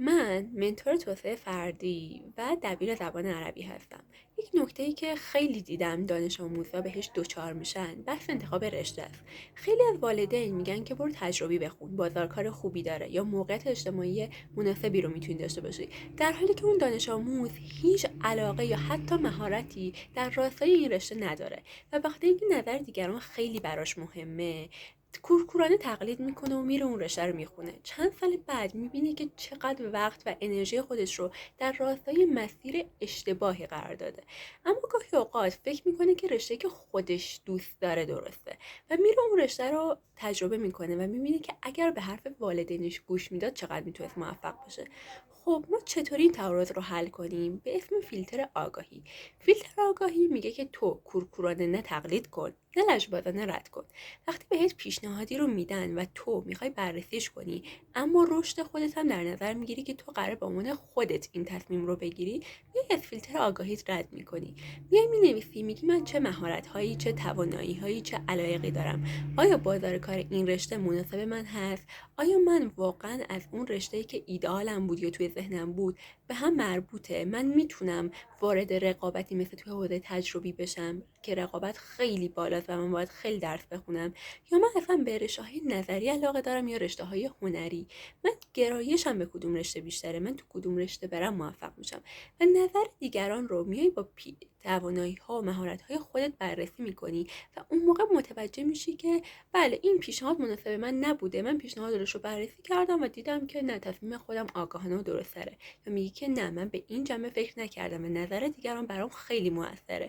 من منتور توسعه فردی و دبیر زبان عربی هستم. یک نکته‌ای که خیلی دیدم دانش آموزا بهش دچار میشن بحث انتخاب رشته است. خیلی از والدین میگن که برو تجربی بخون، بازار کار خوبی داره یا موقعیت اجتماعی مناسبی رو میتونی داشته باشی، در حالی که اون دانش آموز هیچ علاقه یا حتی مهارتی در راستای این رشته نداره و بخاطر اینکه نظر دیگران خیلی براش مهمه کورکورانه تقلید میکنه و میره اون رشته رو میخونه. چند سال بعد میبینه که چقدر وقت و انرژی خودش رو در راستای مسیر اشتباهی قرار داده. اما گاهی اوقات فکر میکنه که رشته که خودش دوست داره درسته و میره اون رشته رو تجربه میکنه و میبینه که اگر به حرف والدینش گوش میداد چقدر میتونست موفق باشه. خب ما چطوری این تعارض رو حل کنیم؟ به اسم فیلتر آگاهی. فیلتر آگاهی میگه که تو کورکورانه نه تقلید کن، نه لجبازانه رد کن. وقتی بهت پیشنهادی رو میدن و تو میخوای بررسیش کنی اما رشد خودت هم در نظر میگیری که تو قرار به عنوان خودت این تصمیم رو بگیری، میای از فیلتر آگاهیت رد میکنی. میای مینویسی، میگی من چه مهارت هایی، چه توانایی هایی، چه علایقی دارم. آیا بازار کار این رشته مناسب من هست؟ آیا من واقعا از اون رشته‌ای که ایدئالم بود یا توی ذهنم بود به هم مربوطه؟ من میتونم وارد رقابتی مثل توی حوزه تجربی بشم که رقابت خیلی بالاست و من باید خیلی درس بخونم، یا من اصلا به رشته‌های نظری علاقه دارم یا رشته‌های هنری؟ من گرایشم به کدوم رشته بیشتره؟ من تو کدوم رشته برم موفق میشم؟ و نظر دیگران رو میای با توانایی‌ها و مهارت‌های خودت بررسی می‌کنی و اون موقع متوجه میشی که بله این پیشنهاد مناسب من نبوده، من پیشنهادش رو بررسی کردم و دیدم که نه، تصمیم خودم آگاهانه و درست تره. و میگی که نه، من به این جنبه فکر نکردم و نظر دیگران برام خیلی موثره.